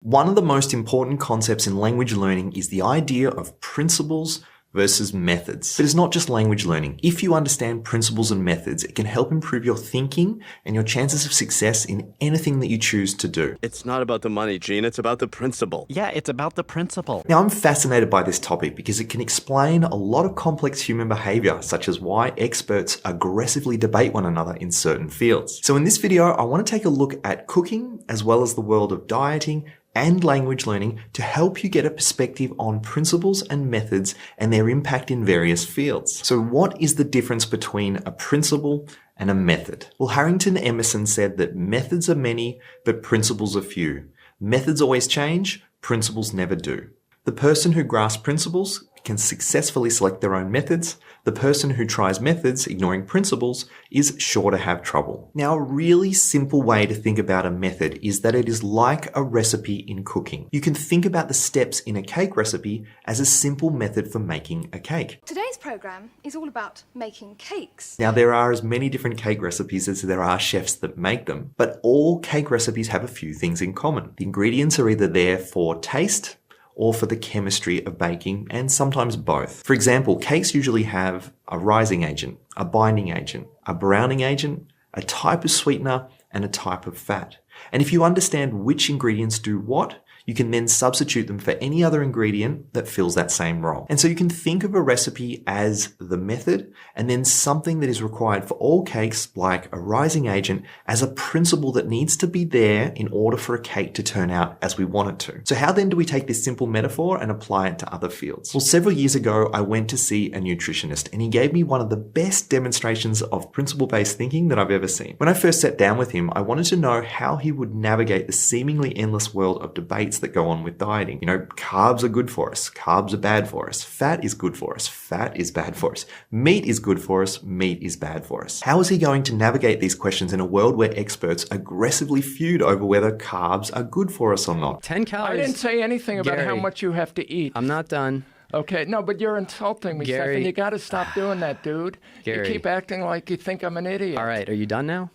One of the most important concepts in language learning is the idea of principles versus methods. But it's not just language learning. If you understand principles and methods, it can help improve your thinking and your chances of success in anything that you choose to do. It's not about the money, Gene. It's about the principle. Yeah, it's about the principle. Now, I'm fascinated by this topic because it can explain a lot of complex human behavior, such as why experts aggressively debate one another in certain fields. So in this video, I want to take a look at cooking as well as the world of dieting and language learning to help you get a perspective on principles and methods and their impact in various fields. So what is the difference between a principle and a method? Well, Harrington Emerson said that methods are many, but principles are few. Methods always change, principles never do. The person who grasps principles can successfully select their own methods. The person who tries methods, ignoring principles, is sure to have trouble. Now, a really simple way to think about a method is that it is like a recipe in cooking. You can think about the steps in a cake recipe as a simple method for making a cake. Today's program is all about making cakes. Now, there are as many different cake recipes as there are chefs that make them, but all cake recipes have a few things in common. The ingredients are either there for taste, or for the chemistry of baking, and sometimes both. For example, cakes usually have a rising agent, a binding agent, a browning agent, a type of sweetener, and a type of fat. And if you understand which ingredients do what, you can then substitute them for any other ingredient that fills that same role. And so you can think of a recipe as the method, and then something that is required for all cakes, like a rising agent, as a principle that needs to be there in order for a cake to turn out as we want it to. So how then do we take this simple metaphor and apply it to other fields? Well, several years ago, I went to see a nutritionist, and he gave me one of the best demonstrations of principle-based thinking that I've ever seen. When I first sat down with him, I wanted to know how he would navigate the seemingly endless world of debates that go on with dieting. You know, carbs are good for us. Carbs are bad for us. Fat is good for us. Fat is bad for us. Meat is good for us. Meat is bad for us. How is he going to navigate these questions in a world where experts aggressively feud over whether carbs are good for us or not? 10 calories. I didn't say anything about Gary, how much you have to eat. I'm not done. Okay, no, but you're insulting me, Gary, Stefan. You got to stop doing that, dude. Gary. You keep acting like you think I'm an idiot. All right, are you done now?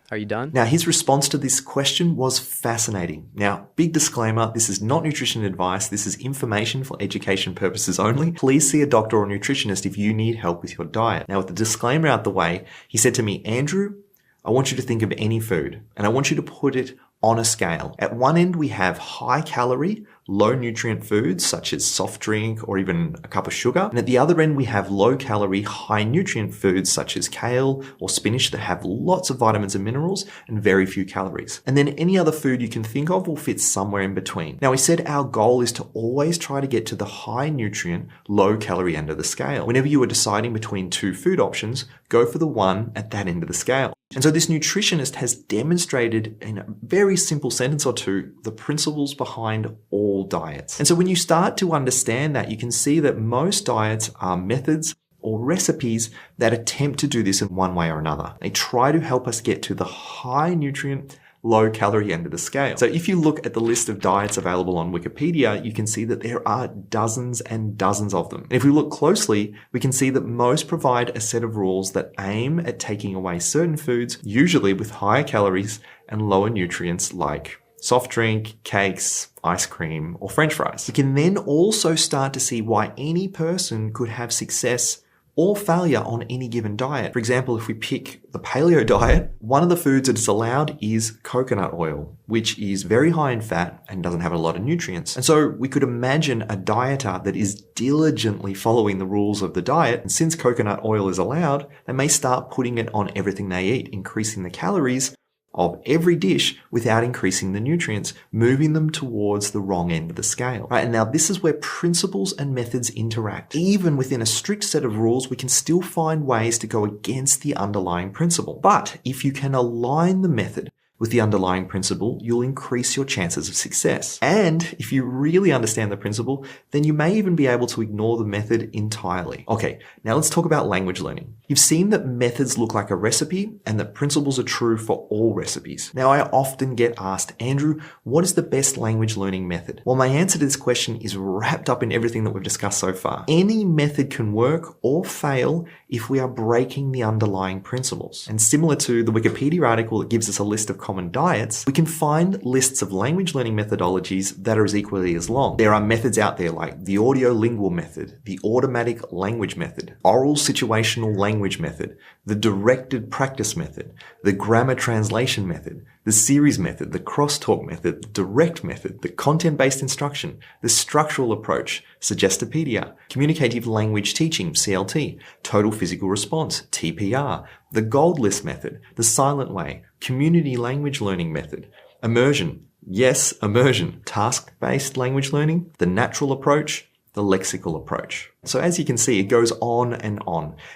Are you done? Now, his response to this question was fascinating. Now, big disclaimer, this is not nutrition advice. This is information for education purposes only. Please see a doctor or nutritionist if you need help with your diet. Now, with the disclaimer out the way, he said to me, Andrew, I want you to think of any food, and I want you to put it on a scale. At one end, we have high calorie, low nutrient foods such as soft drink or even a cup of sugar. And at the other end, we have low calorie, high nutrient foods such as kale or spinach that have lots of vitamins and minerals and very few calories. And then any other food you can think of will fit somewhere in between. Now, we said our goal is to always try to get to the high nutrient, low calorie end of the scale. Whenever you are deciding between two food options, go for the one at that end of the scale. And so this nutritionist has demonstrated in a very simple sentence or two the principles behind all diets. And so when you start to understand that, you can see that most diets are methods or recipes that attempt to do this in one way or another. They try to help us get to the high nutrient, low calorie end of the scale. So if you look at the list of diets available on Wikipedia, you can see that there are dozens and dozens of them. And if we look closely, we can see that most provide a set of rules that aim at taking away certain foods, usually with higher calories and lower nutrients like soft drink, cakes, ice cream, or French fries. We can then also start to see why any person could have success or failure on any given diet. For example, if we pick the paleo diet, one of the foods that is allowed is coconut oil, which is very high in fat and doesn't have a lot of nutrients. And so we could imagine a dieter that is diligently following the rules of the diet. And since coconut oil is allowed, they may start putting it on everything they eat, increasing the calories of every dish without increasing the nutrients, moving them towards the wrong end of the scale. Right? And now this is where principles and methods interact. Even within a strict set of rules, we can still find ways to go against the underlying principle. But if you can align the method with the underlying principle, you'll increase your chances of success. And if you really understand the principle, then you may even be able to ignore the method entirely. Okay, now let's talk about language learning. You've seen that methods look like a recipe and that principles are true for all recipes. Now, I often get asked, Andrew, what is the best language learning method? Well, my answer to this question is wrapped up in everything that we've discussed so far. Any method can work or fail if we are breaking the underlying principles. And similar to the Wikipedia article that gives us a list of common diets, we can find lists of language learning methodologies that are as equally as long. There are methods out there like the audio-lingual method, the automatic language method, oral situational language method, the directed practice method, the grammar translation method, the series method, the crosstalk method, the direct method, the content-based instruction, the structural approach, Suggestopedia, communicative language teaching, CLT, total physical response, TPR, the gold list method, the silent way, community language learning method, immersion, yes, immersion, task-based language learning, the natural approach, the lexical approach. So as you can see, it goes on. And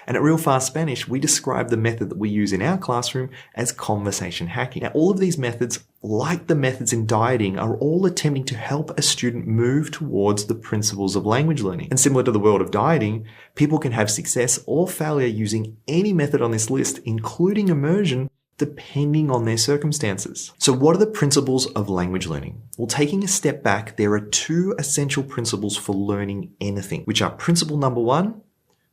at Real Fast Spanish, we describe the method that we use in our classroom as conversation hacking. Now, all of these methods, like the methods in dieting, are all attempting to help a student move towards the principles of language learning. And similar to the world of dieting, people can have success or failure using any method on this list, including immersion, depending on their circumstances. So what are the principles of language learning? Well, taking a step back, there are two essential principles for learning anything, which are principle number one,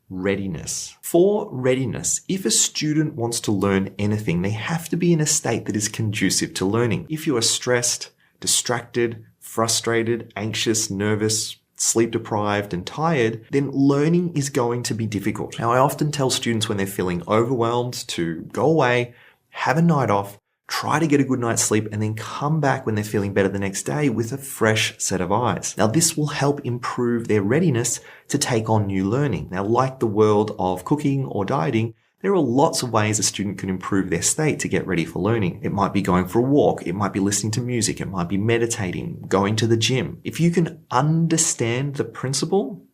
readiness. For readiness, if a student wants to learn anything, they have to be in a state that is conducive to learning. If you are stressed, distracted, frustrated, anxious, nervous, sleep deprived and tired, then learning is going to be difficult. Now, I often tell students when they're feeling overwhelmed to go away, have a night off, try to get a good night's sleep, and then come back when they're feeling better the next day with a fresh set of eyes. Now, this will help improve their readiness to take on new learning. Now, like the world of cooking or dieting, there are lots of ways a student can improve their state to get ready for learning. It might be going for a walk, it might be listening to music, it might be meditating, going to the gym. If you can understand the principle,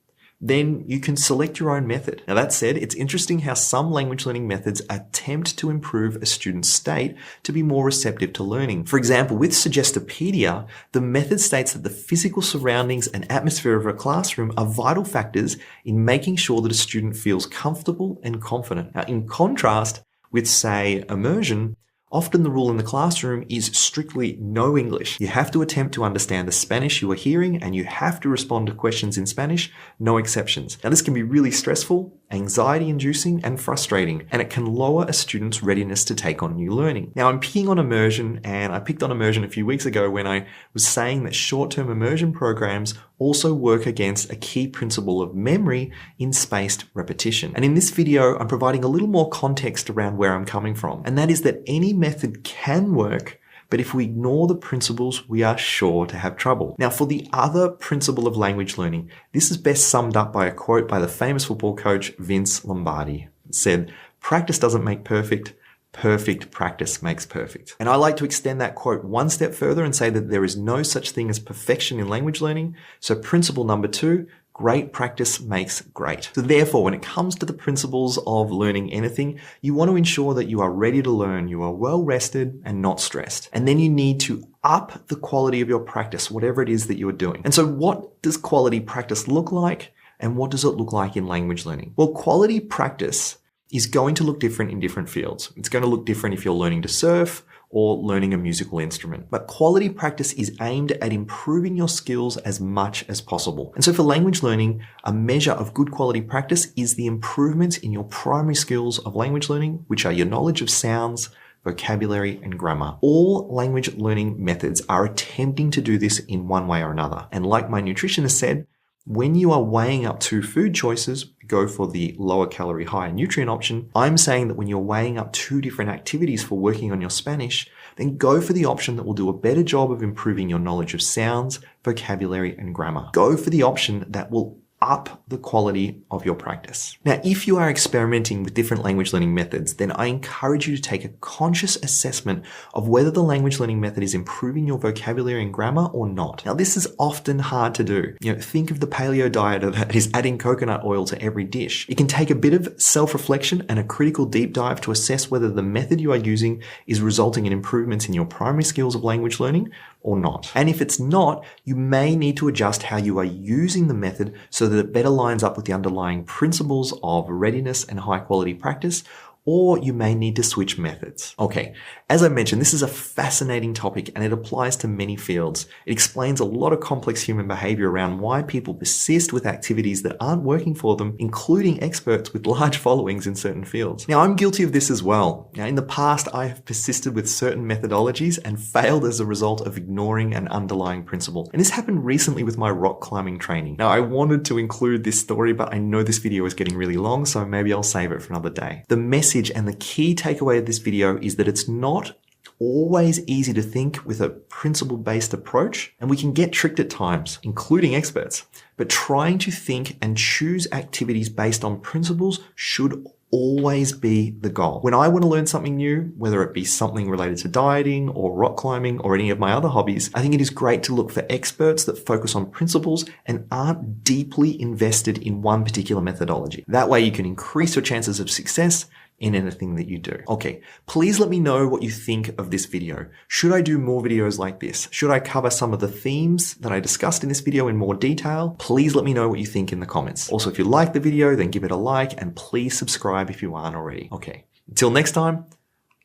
then you can select your own method. Now that said, it's interesting how some language learning methods attempt to improve a student's state to be more receptive to learning. For example, with Suggestopedia, the method states that the physical surroundings and atmosphere of a classroom are vital factors in making sure that a student feels comfortable and confident. Now, in contrast with, say, immersion, often the rule in the classroom is strictly no English. You have to attempt to understand the Spanish you are hearing, and you have to respond to questions in Spanish, no exceptions. Now, this can be really stressful, anxiety-inducing, and frustrating, and it can lower a student's readiness to take on new learning. Now, I'm picking on immersion, and I picked on immersion a few weeks ago when I was saying that short-term immersion programs also work against a key principle of memory in spaced repetition. And in this video, I'm providing a little more context around where I'm coming from, and that is that any method can work, but if we ignore the principles, we are sure to have trouble. Now, for the other principle of language learning, this is best summed up by a quote by the famous football coach Vince Lombardi. It said, "Practice doesn't make perfect, perfect practice makes perfect." And I like to extend that quote one step further and say that there is no such thing as perfection in language learning. So principle number two, great practice makes great. So therefore, when it comes to the principles of learning anything, you want to ensure that you are ready to learn, you are well rested and not stressed. And then you need to up the quality of your practice, whatever it is that you are doing. And so what does quality practice look like? And what does it look like in language learning? Well, quality practice is going to look different in different fields. It's going to look different if you're learning to surf or learning a musical instrument. But quality practice is aimed at improving your skills as much as possible. And so for language learning, a measure of good quality practice is the improvements in your primary skills of language learning, which are your knowledge of sounds, vocabulary, and grammar. All language learning methods are attempting to do this in one way or another. And like my nutritionist said, when you are weighing up two food choices, go for the lower calorie, higher nutrient option. I'm saying that when you're weighing up two different activities for working on your Spanish, then go for the option that will do a better job of improving your knowledge of sounds, vocabulary, and grammar. Go for the option that will up the quality of your practice. Now, if you are experimenting with different language learning methods, then I encourage you to take a conscious assessment of whether the language learning method is improving your vocabulary and grammar or not. Now, this is often hard to do. Think of the paleo dieter that is adding coconut oil to every dish. It can take a bit of self-reflection and a critical deep dive to assess whether the method you are using is resulting in improvements in your primary skills of language learning or not. And if it's not, you may need to adjust how you are using the method so that it better lines up with the underlying principles of readiness and high quality practice, or you may need to switch methods. Okay, as I mentioned, this is a fascinating topic and it applies to many fields. It explains a lot of complex human behavior around why people persist with activities that aren't working for them, including experts with large followings in certain fields. Now, I'm guilty of this as well. Now, in the past, I have persisted with certain methodologies and failed as a result of ignoring an underlying principle. And this happened recently with my rock climbing training. Now, I wanted to include this story, but I know this video is getting really long, so maybe I'll save it for another day. The message and the key takeaway of this video is that it's not always easy to think with a principle-based approach, and we can get tricked at times, including experts. But trying to think and choose activities based on principles should always be the goal. When I want to learn something new, whether it be something related to dieting or rock climbing or any of my other hobbies, I think it is great to look for experts that focus on principles and aren't deeply invested in one particular methodology. That way you can increase your chances of success in anything that you do. Okay, please let me know what you think of this video. Should I do more videos like this? Should I cover some of the themes that I discussed in this video in more detail? Please let me know what you think in the comments. Also, if you like the video, then give it a like and please subscribe if you aren't already. Okay, until next time,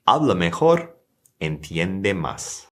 habla mejor, entiende más.